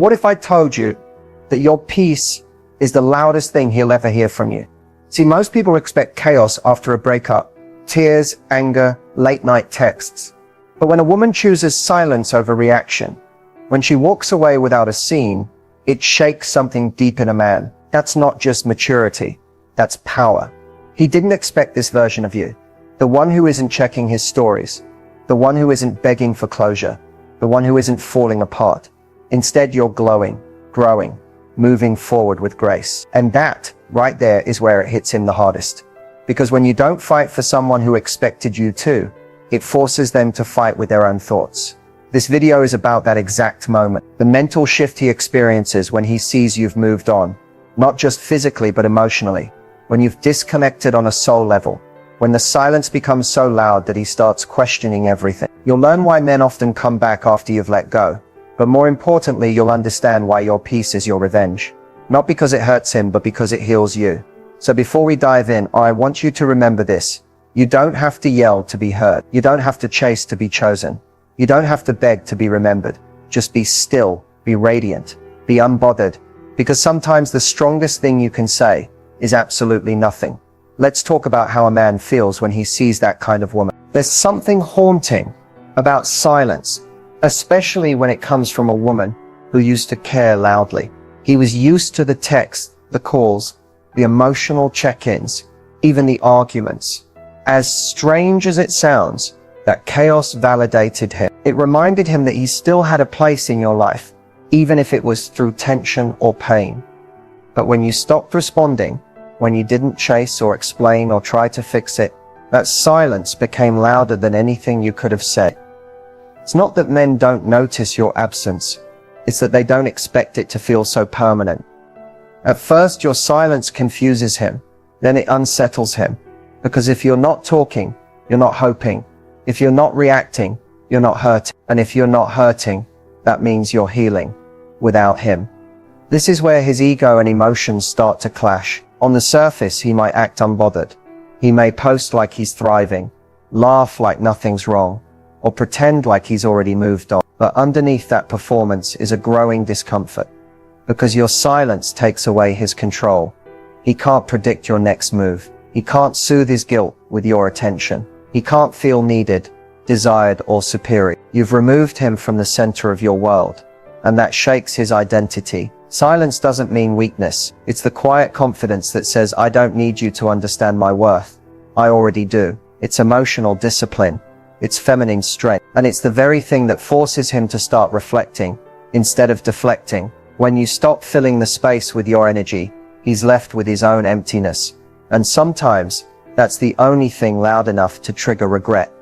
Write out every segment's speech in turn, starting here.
What if I told you that your peace is the loudest thing he'll ever hear from you? See, most people expect chaos after a breakup, tears, anger, late night texts. But when a woman chooses silence over reaction, when she walks away without a scene, it shakes something deep in a man. That's not just maturity, that's power. He didn't expect this version of you. The one who isn't checking his stories, the one who isn't begging for closure, the one who isn't falling apart. Instead, you're glowing, growing, moving forward with grace. And that, right there, is where it hits him the hardest. Because when you don't fight for someone who expected you to, it forces them to fight with their own thoughts. This video is about that exact moment, the mental shift he experiences when he sees you've moved on, not just physically but emotionally, when you've disconnected on a soul level, when the silence becomes so loud that he starts questioning everything. You'll learn why men often come back after you've let go. But more importantly, you'll understand why your peace is your revenge. Not because it hurts him, but because it heals you. So before we dive in, I want you to remember this. You don't have to yell to be heard. You don't have to chase to be chosen. You don't have to beg to be remembered. Just be still, be radiant, be unbothered. Because sometimes the strongest thing you can say is absolutely nothing. Let's talk about how a man feels when he sees that kind of woman. There's something haunting about silence, especially when it comes from a woman who used to care loudly. He was used to the texts, the calls, the emotional check-ins, even the arguments. As strange as it sounds, that chaos validated him. It reminded him that he still had a place in your life, even if it was through tension or pain. But when you stopped responding, when you didn't chase or explain or try to fix it, that silence became louder than anything you could have said. It's not that men don't notice your absence, it's that they don't expect it to feel so permanent. At first, your silence confuses him, then it unsettles him. Because if you're not talking, you're not hoping. If you're not reacting, you're not hurting. And if you're not hurting, that means you're healing without him. This is where his ego and emotions start to clash. On the surface, he might act unbothered. He may post like he's thriving, laugh like nothing's wrong, or pretend like he's already moved on. But underneath that performance is a growing discomfort. Because your silence takes away his control. He can't predict your next move. He can't soothe his guilt with your attention. He can't feel needed, desired, or superior. You've removed him from the center of your world, and that shakes his identity. Silence doesn't mean weakness. It's the quiet confidence that says, I don't need you to understand my worth. I already do. It's emotional discipline. It's feminine strength. And it's the very thing that forces him to start reflecting instead of deflecting. When you stop filling the space with your energy, he's left with his own emptiness. And sometimes, that's the only thing loud enough to trigger regret.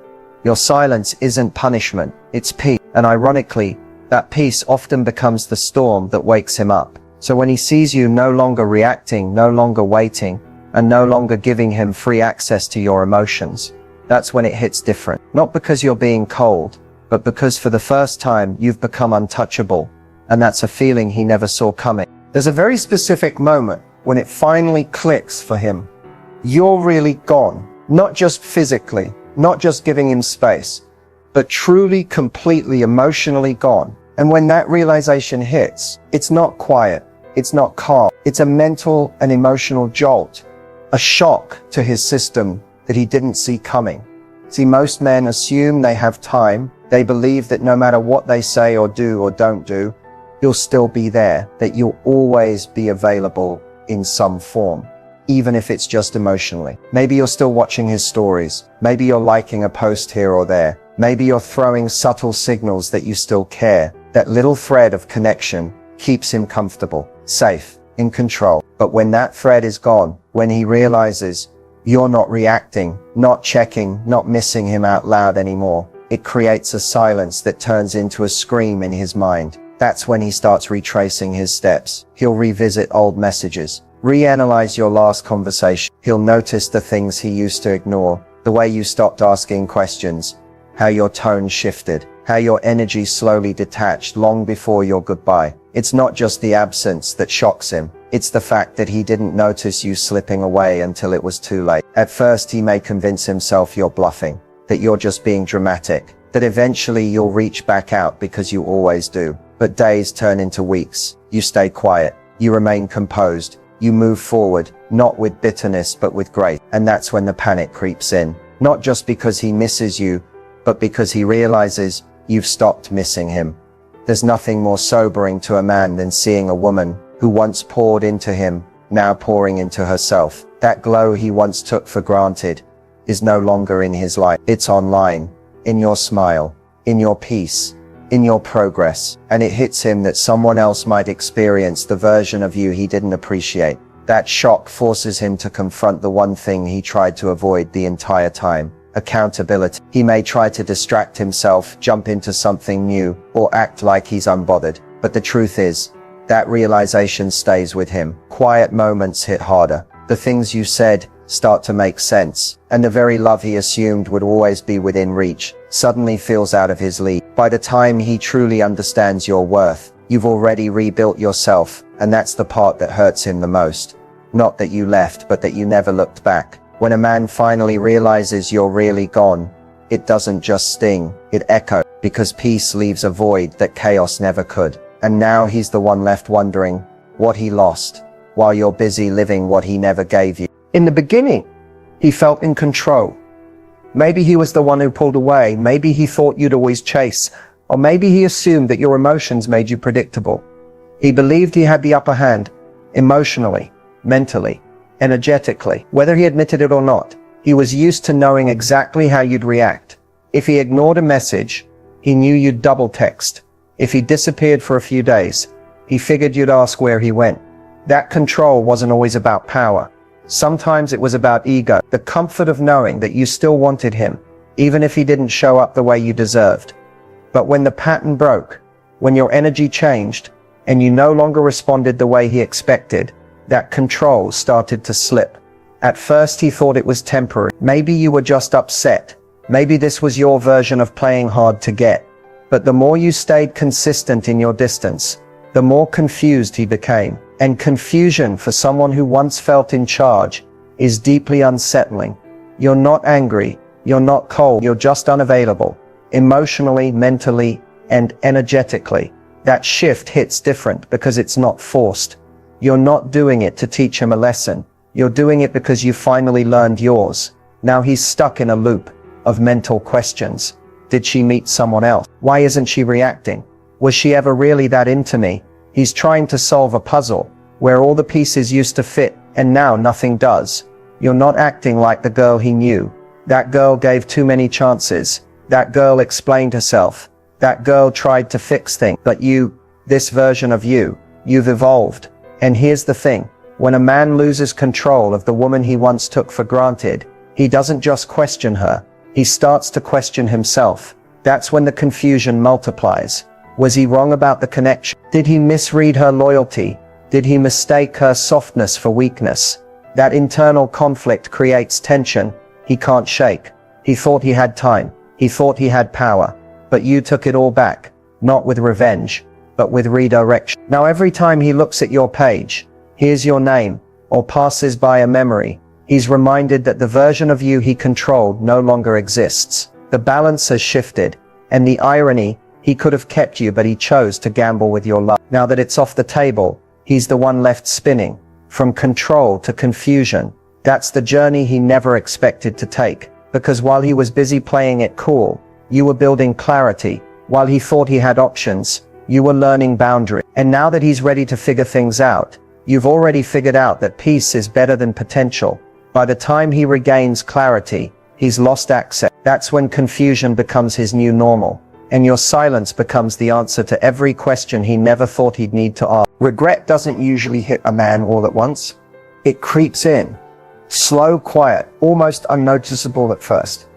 Your silence isn't punishment, it's peace. And ironically, that peace often becomes the storm that wakes him up. So when he sees you no longer reacting, no longer waiting, and no longer giving him free access to your emotions, that's when it hits different. Not because you're being cold, but because for the first time you've become untouchable. And that's a feeling he never saw coming. There's a very specific moment when it finally clicks for him. You're really gone. Not just physically, not just giving him space, but truly, completely, emotionally gone. And when that realization hits, it's not quiet, it's not calm, it's a mental and emotional jolt, a shock to his system that he didn't see coming. See, most men assume they have time. They believe that no matter what they say or do or don't do, you'll still be there, that you'll always be available in some form, even if it's just emotionally. Maybe you're still watching his stories. Maybe you're liking a post here or there. Maybe you're throwing subtle signals that you still care. That little thread of connection keeps him comfortable, safe, in control. But when that thread is gone, when he realizes you're not reacting, not checking, not missing him out loud anymore, it creates a silence that turns into a scream in his mind. That's when he starts retracing his steps. He'll revisit old messages, reanalyze your last conversation. He'll notice the things he used to ignore, the way you stopped asking questions, how your tone shifted, how your energy slowly detached long before your goodbye. It's not just the absence that shocks him. It's the fact that he didn't notice you slipping away until it was too late. At first, he may convince himself you're bluffing, that you're just being dramatic, that eventually you'll reach back out because you always do. But days turn into weeks. You stay quiet. You remain composed. You move forward, not with bitterness, but with grace. And that's when the panic creeps in. Not just because he misses you, but because he realizes you've stopped missing him. There's nothing more sobering to a man than seeing a woman who once poured into him, now pouring into herself. That glow he once took for granted is no longer in his life. It's online, in your smile, in your peace, in your progress. And it hits him that someone else might experience the version of you he didn't appreciate. That shock forces him to confront the one thing he tried to avoid the entire time: accountability. He may try to distract himself, jump into something new, or act like he's unbothered. But the truth is, that realization stays with him. Quiet moments hit harder. The things you said start to make sense, and the very love he assumed would always be within reach suddenly feels out of his league. By the time he truly understands your worth, you've already rebuilt yourself, and that's the part that hurts him the most. Not that you left, but that you never looked back. When a man finally realizes you're really gone, it doesn't just sting, it echoes, because peace leaves a void that chaos never could. And now he's the one left wondering what he lost, while you're busy living what he never gave you. In the beginning, he felt in control. Maybe he was the one who pulled away. Maybe he thought you'd always chase. Or maybe he assumed that your emotions made you predictable. He believed he had the upper hand, emotionally, mentally, energetically. Whether he admitted it or not, he was used to knowing exactly how you'd react. If he ignored a message, he knew you'd double text. If he disappeared for a few days, he figured you'd ask where he went. That control wasn't always about power. Sometimes it was about ego, the comfort of knowing that you still wanted him, even if he didn't show up the way you deserved. But when the pattern broke, when your energy changed, and you no longer responded the way he expected, that control started to slip. At first he thought it was temporary. Maybe you were just upset. Maybe this was your version of playing hard to get. But the more you stayed consistent in your distance, the more confused he became. And confusion for someone who once felt in charge is deeply unsettling. You're not angry, you're not cold, you're just unavailable. Emotionally, mentally, and energetically. That shift hits different because it's not forced. You're not doing it to teach him a lesson. You're doing it because you finally learned yours. Now he's stuck in a loop of mental questions. Did she meet someone else? Why isn't she reacting? Was she ever really that into me? He's trying to solve a puzzle where all the pieces used to fit, and now nothing does. You're not acting like the girl he knew. That girl gave too many chances. That girl explained herself. That girl tried to fix things. But you, this version of you, you've evolved. And here's the thing. When a man loses control of the woman he once took for granted, he doesn't just question her. He starts to question himself. That's when the confusion multiplies. Was he wrong about the connection? Did he misread her loyalty? Did he mistake her softness for weakness? That internal conflict creates tension he can't shake. He thought he had time. He thought he had power. But you took it all back. Not with revenge, but with redirection. Now every time he looks at your page, hears your name, or passes by a memory, he's reminded that the version of you he controlled no longer exists. The balance has shifted, and the irony, he could have kept you, but he chose to gamble with your love. Now that it's off the table, he's the one left spinning. From control to confusion. That's the journey he never expected to take. Because while he was busy playing it cool, you were building clarity. While he thought he had options, you were learning boundaries. And now that he's ready to figure things out, you've already figured out that peace is better than potential. By the time he regains clarity, he's lost access. That's when confusion becomes his new normal. And your silence becomes the answer to every question he never thought he'd need to ask. Regret doesn't usually hit a man all at once. It creeps in. Slow, quiet, almost unnoticeable at first.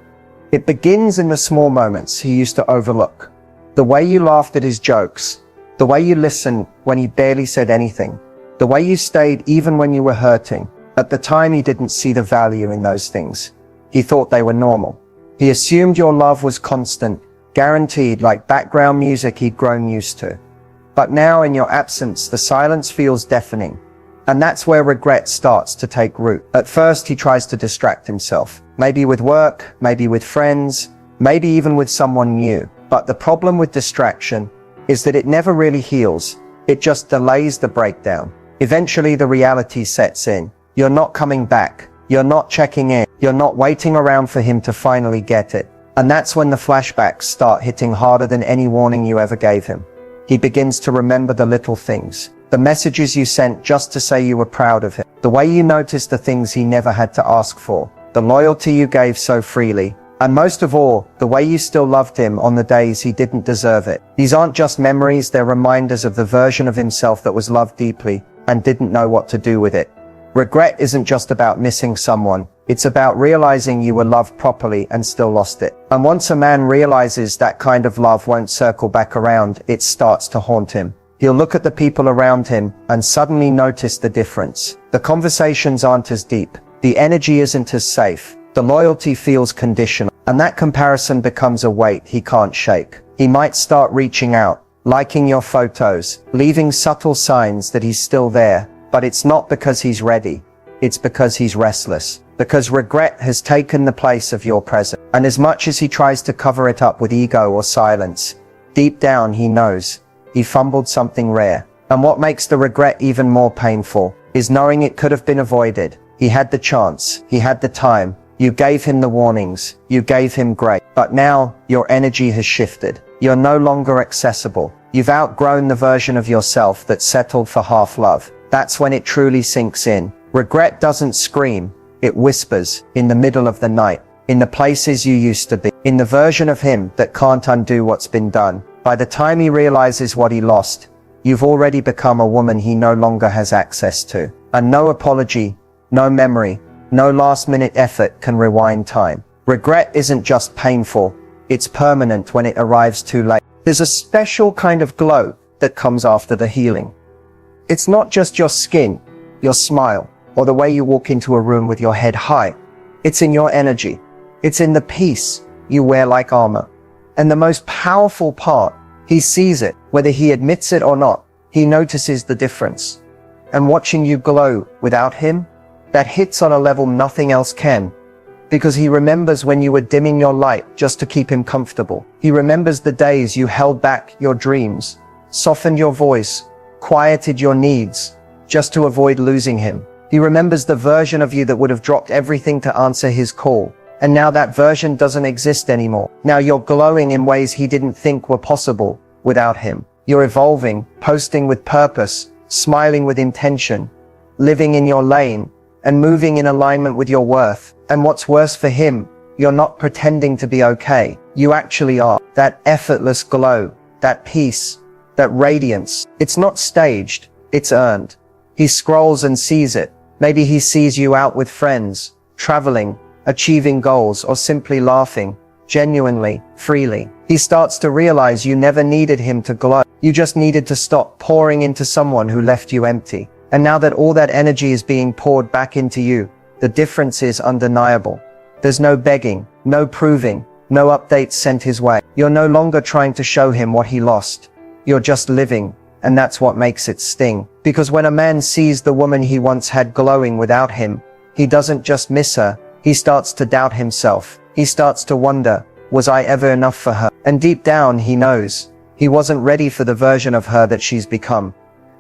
It begins in the small moments he used to overlook. The way you laughed at his jokes. The way you listened when he barely said anything. The way you stayed even when you were hurting. At the time he didn't see the value in those things. He thought they were normal. He assumed your love was constant, guaranteed, like background music he'd grown used to. But now in your absence, the silence feels deafening. And that's where regret starts to take root. At first he tries to distract himself. Maybe with work, maybe with friends, maybe even with someone new. But the problem with distraction is that it never really heals. It just delays the breakdown. Eventually the reality sets in. You're not coming back. You're not checking in. You're not waiting around for him to finally get it. And that's when the flashbacks start hitting harder than any warning you ever gave him. He begins to remember the little things. The messages you sent just to say you were proud of him. The way you noticed the things he never had to ask for. The loyalty you gave so freely. And most of all, the way you still loved him on the days he didn't deserve it. These aren't just memories, they're reminders of the version of himself that was loved deeply and didn't know what to do with it. Regret isn't just about missing someone. It's about realizing you were loved properly and still lost it. And once a man realizes that kind of love won't circle back around, it starts to haunt him. He'll look at the people around him and suddenly notice the difference. The conversations aren't as deep. The energy isn't as safe. The loyalty feels conditional. And that comparison becomes a weight he can't shake. He might start reaching out, liking your photos, leaving subtle signs that he's still there. But it's not because he's ready. It's because he's restless. Because regret has taken the place of your presence. And as much as he tries to cover it up with ego or silence, deep down he knows he fumbled something rare. And what makes the regret even more painful is knowing it could have been avoided. He had the chance. He had the time. You gave him the warnings. You gave him grace. But now your energy has shifted. You're no longer accessible. You've outgrown the version of yourself that settled for half love. That's when it truly sinks in. Regret doesn't scream. It whispers in the middle of the night, in the places you used to be, in the version of him that can't undo what's been done. By the time he realizes what he lost, you've already become a woman he no longer has access to. And no apology, no memory, no last-minute effort can rewind time. Regret isn't just painful, it's permanent when it arrives too late. There's a special kind of glow that comes after the healing. It's not just your skin, your smile, or the way you walk into a room with your head high. It's in your energy. It's in the peace you wear like armor. And the most powerful part, he sees it, whether he admits it or not. He notices the difference. And watching you glow without him, that hits on a level nothing else can. Because he remembers when you were dimming your light just to keep him comfortable. He remembers the days you held back your dreams, softened your voice, quieted your needs, just to avoid losing him. He remembers the version of you that would have dropped everything to answer his call. And now that version doesn't exist anymore. Now you're glowing in ways he didn't think were possible without him. You're evolving, posting with purpose, smiling with intention, living in your lane, and moving in alignment with your worth. And what's worse for him, you're not pretending to be okay. You actually are. That effortless glow, that peace, that radiance, it's not staged, it's earned. He scrolls and sees it. Maybe he sees you out with friends, traveling, achieving goals, or simply laughing, genuinely, freely. He starts to realize you never needed him to glow. You just needed to stop pouring into someone who left you empty. And now that all that energy is being poured back into you, the difference is undeniable. There's no begging, no proving, no updates sent his way. You're no longer trying to show him what he lost. You're just living. And that's what makes it sting. Because when a man sees the woman he once had glowing without him, he doesn't just miss her, he starts to doubt himself. He starts to wonder, was I ever enough for her? And deep down he knows, he wasn't ready for the version of her that she's become.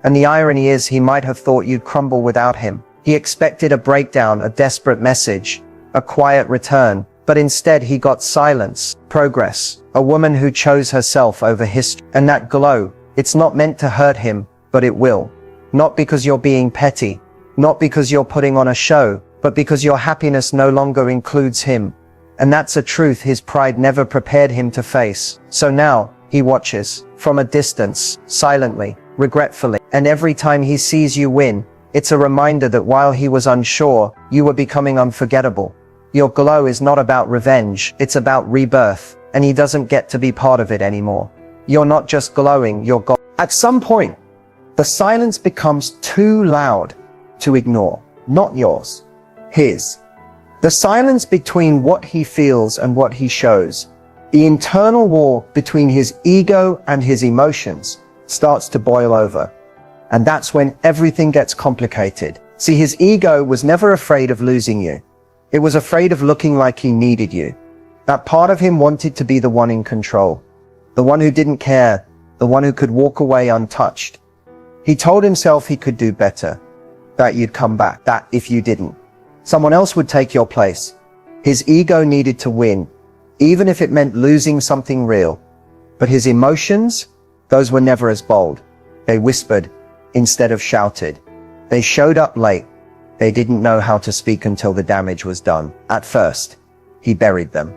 And the irony is he might have thought you'd crumble without him. He expected a breakdown, a desperate message, a quiet return. But instead he got silence, progress, a woman who chose herself over history. And that glow, it's not meant to hurt him, but it will. Not because you're being petty, not because you're putting on a show, but because your happiness no longer includes him. And that's a truth his pride never prepared him to face. So now, he watches, from a distance, silently, regretfully. And every time he sees you win, it's a reminder that while he was unsure, you were becoming unforgettable. Your glow is not about revenge, it's about rebirth, and he doesn't get to be part of it anymore. You're not just glowing, you're gone. At some point, the silence becomes too loud to ignore. Not yours. His. The silence between what he feels and what he shows. The internal war between his ego and his emotions starts to boil over. And that's when everything gets complicated. See, his ego was never afraid of losing you. It was afraid of looking like he needed you. That part of him wanted to be the one in control. The one who didn't care the one who could walk away untouched. He told himself he could do better, that you'd come back, that if you didn't, someone else would take your place. His ego needed to win, even if it meant losing something real. But his emotions, those were never as bold. They whispered instead of shouted. They showed up late. They didn't know how to speak until the damage was done. At first, he buried them,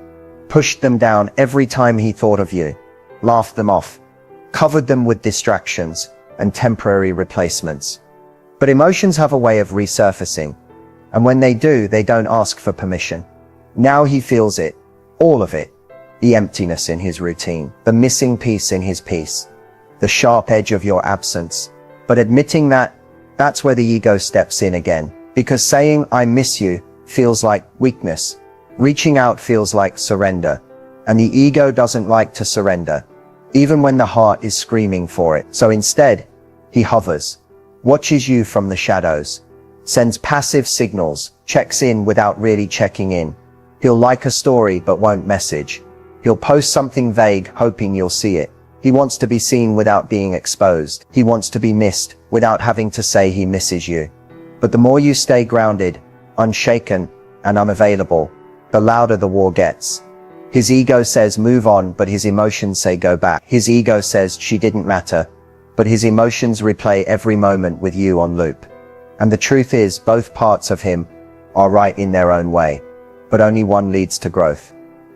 pushed them down every time he thought of you, laughed them off, covered them with distractions and temporary replacements. But emotions have a way of resurfacing, and when they do, they don't ask for permission. Now he feels it, all of it, the emptiness in his routine, the missing piece in his peace, the sharp edge of your absence. But admitting that, that's where the ego steps in again, because saying I miss you feels like weakness. Reaching out feels like surrender, and the ego doesn't like to surrender, even when the heart is screaming for it. So instead, he hovers, watches you from the shadows, sends passive signals, checks in without really checking in. He'll like a story but won't message. He'll post something vague hoping you'll see it. He wants to be seen without being exposed. He wants to be missed without having to say he misses you. But the more you stay grounded, unshaken, and unavailable, the louder the war gets. His ego says move on, but his emotions say go back. His ego says she didn't matter, but his emotions replay every moment with you on loop. And the truth is, both parts of him are right in their own way, but only one leads to growth.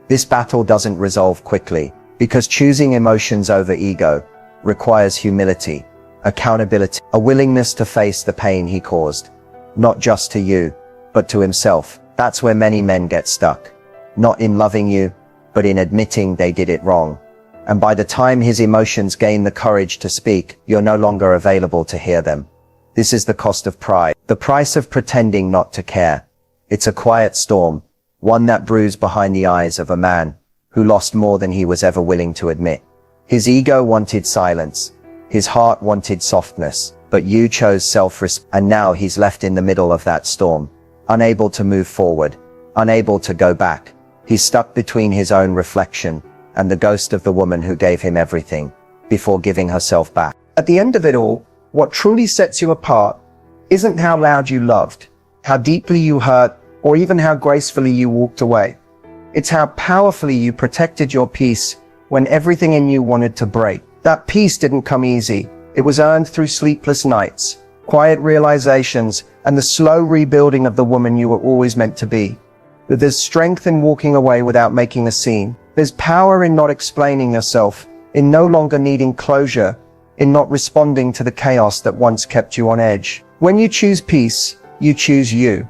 This battle doesn't resolve quickly, because choosing emotions over ego requires humility, accountability, a willingness to face the pain he caused, not just to you, but to himself. That's where many men get stuck, not in loving you, but in admitting they did it wrong. And by the time his emotions gain the courage to speak, you're no longer available to hear them. This is the cost of pride, the price of pretending not to care. It's a quiet storm, one that brews behind the eyes of a man who lost more than he was ever willing to admit. His ego wanted silence, his heart wanted softness, but you chose self-respect, and now he's left in the middle of that storm, unable to move forward, unable to go back. He's stuck between his own reflection and the ghost of the woman who gave him everything before giving herself back. At the end of it all, what truly sets you apart isn't how loud you loved, how deeply you hurt, or even how gracefully you walked away. It's how powerfully you protected your peace when everything in you wanted to break. That peace didn't come easy. It was earned through sleepless nights, quiet realizations, and the slow rebuilding of the woman you were always meant to be. That there's strength in walking away without making a scene. There's power in not explaining yourself, in no longer needing closure, in not responding to the chaos that once kept you on edge. When you choose peace, you choose you.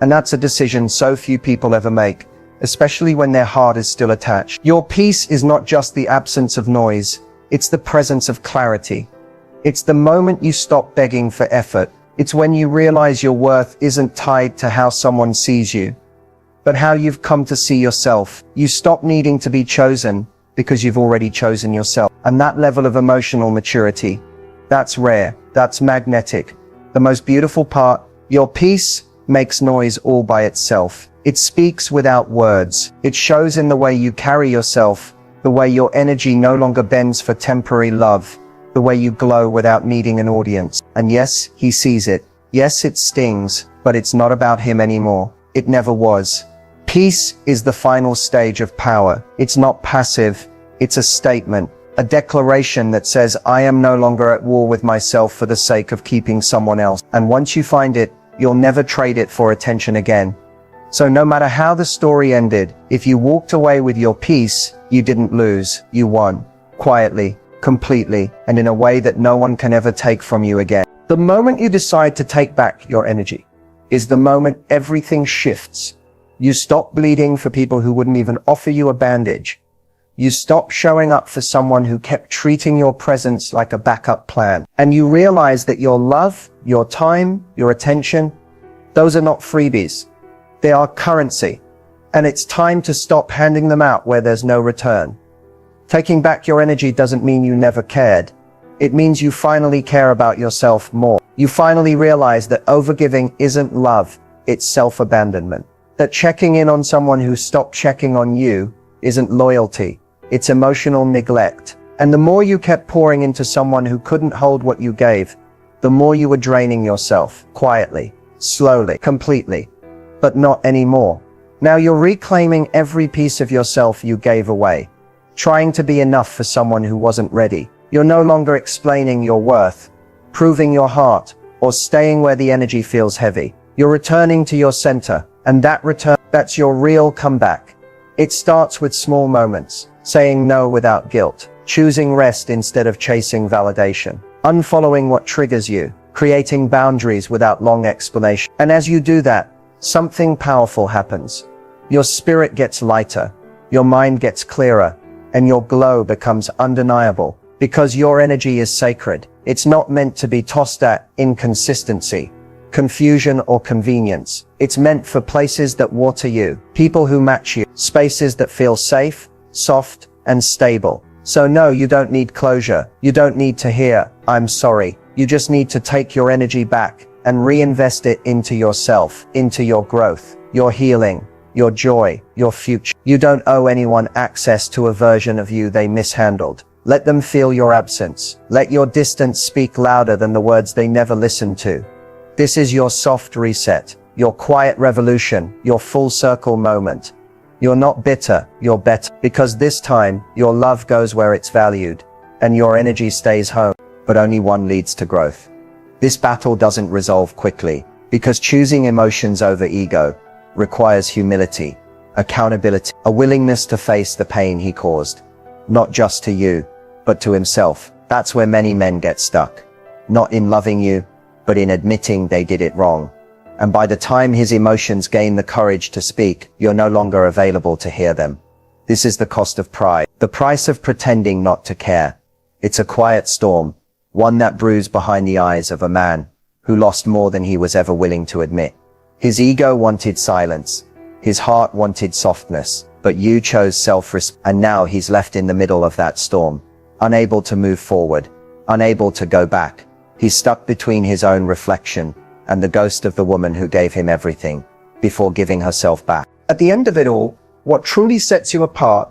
And that's a decision so few people ever make, especially when their heart is still attached. Your peace is not just the absence of noise, it's the presence of clarity. It's the moment you stop begging for effort. It's when you realize your worth isn't tied to how someone sees you, but how you've come to see yourself. You stop needing to be chosen because you've already chosen yourself. And that level of emotional maturity, that's rare, that's magnetic. The most beautiful part, your peace makes noise all by itself. It speaks without words. It shows in the way you carry yourself, the way your energy no longer bends for temporary love, the way you glow without needing an audience. And yes, he sees it. Yes, it stings, but it's not about him anymore. It never was. Peace is the final stage of power. It's not passive. It's a statement, a declaration that says, I am no longer at war with myself for the sake of keeping someone else. And once you find it, you'll never trade it for attention again. So no matter how the story ended, if you walked away with your peace, you didn't lose, you won. Quietly, completely, and in a way that no one can ever take from you again. The moment you decide to take back your energy is the moment everything shifts. You stop bleeding for people who wouldn't even offer you a bandage. You stop showing up for someone who kept treating your presence like a backup plan. And you realize that your love, your time, your attention, those are not freebies. They are currency. And it's time to stop handing them out where there's no return. Taking back your energy doesn't mean you never cared. It means you finally care about yourself more. You finally realize that overgiving isn't love, it's self-abandonment. That checking in on someone who stopped checking on you isn't loyalty, it's emotional neglect. And the more you kept pouring into someone who couldn't hold what you gave, the more you were draining yourself, quietly, slowly, completely. But not anymore. Now you're reclaiming every piece of yourself you gave away, trying to be enough for someone who wasn't ready. You're no longer explaining your worth, proving your heart, or staying where the energy feels heavy. You're returning to your center, and that's your real comeback. It starts with small moments, saying no without guilt, choosing rest instead of chasing validation, unfollowing what triggers you, creating boundaries without long explanation. And as you do that, something powerful happens. Your spirit gets lighter, your mind gets clearer, and your glow becomes undeniable, because your energy is sacred. It's not meant to be tossed at inconsistency, confusion, or convenience. It's meant for places that water you, people who match you, spaces that feel safe, soft, and stable. So no, you don't need closure. You don't need to hear, "I'm sorry." You just need to take your energy back and reinvest it into yourself, into your growth, your healing, your joy, your future. You don't owe anyone access to a version of you they mishandled. Let them feel your absence. Let your distance speak louder than the words they never listened to. This is your soft reset, your quiet revolution, your full circle moment. You're not bitter, you're better. Because this time, your love goes where it's valued, and your energy stays home. But only one leads to growth. This battle doesn't resolve quickly, because choosing emotions over ego requires humility, accountability, a willingness to face the pain he caused, not just to you, but to himself. That's where many men get stuck. Not in loving you, but in admitting they did it wrong. And by the time his emotions gain the courage to speak, you're no longer available to hear them. This is the cost of pride, the price of pretending not to care. It's a quiet storm, one that brews behind the eyes of a man who lost more than he was ever willing to admit. His ego wanted silence, his heart wanted softness, but you chose self-respect, and now he's left in the middle of that storm, unable to move forward, unable to go back. He's stuck between his own reflection and the ghost of the woman who gave him everything before giving herself back. At the end of it all, what truly sets you apart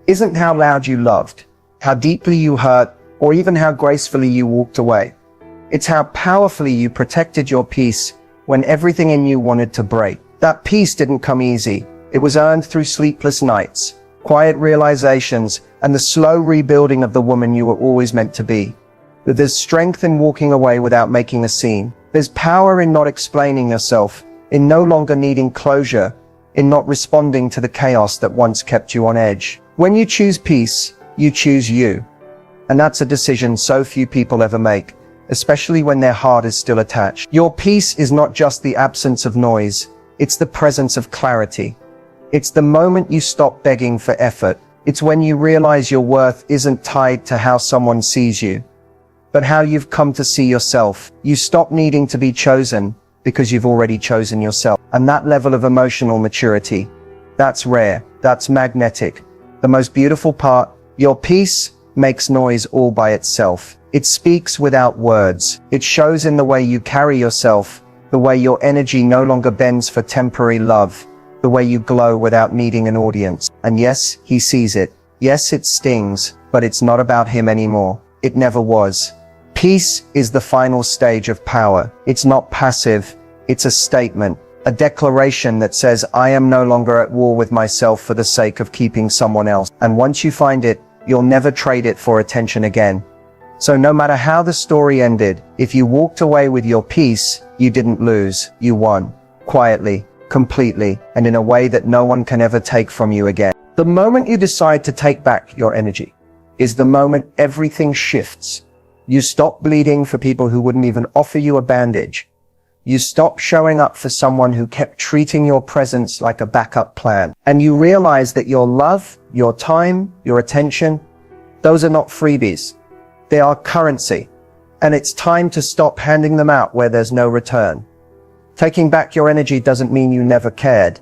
isn't how loud you loved, how deeply you hurt, or even how gracefully you walked away. It's how powerfully you protected your peace when everything in you wanted to break. That peace didn't come easy. It was earned through sleepless nights, quiet realizations, and the slow rebuilding of the woman you were always meant to be. But there's strength in walking away without making a scene. There's power in not explaining yourself, in no longer needing closure, in not responding to the chaos that once kept you on edge. When you choose peace, you choose you. And that's a decision so few people ever make, especially when their heart is still attached. Your peace is not just the absence of noise, it's the presence of clarity. It's the moment you stop begging for effort. It's when you realize your worth isn't tied to how someone sees you, but how you've come to see yourself. You stop needing to be chosen because you've already chosen yourself. And that level of emotional maturity, that's rare, that's magnetic. The most beautiful part, your peace makes noise all by itself. It speaks without words. It shows in the way you carry yourself, the way your energy no longer bends for temporary love, the way you glow without needing an audience. And yes, he sees it. Yes, it stings, but it's not about him anymore. It never was. Peace is the final stage of power. It's not passive. It's a statement, a declaration that says, I am no longer at war with myself for the sake of keeping someone else. And once you find it, you'll never trade it for attention again. So no matter how the story ended, if you walked away with your peace, you didn't lose, you won. Quietly, completely, and in a way that no one can ever take from you again. The moment you decide to take back your energy is the moment everything shifts. You stop bleeding for people who wouldn't even offer you a bandage. You stop showing up for someone who kept treating your presence like a backup plan. And you realize that your love, your time, your attention, those are not freebies. They are currency. And it's time to stop handing them out where there's no return. Taking back your energy doesn't mean you never cared.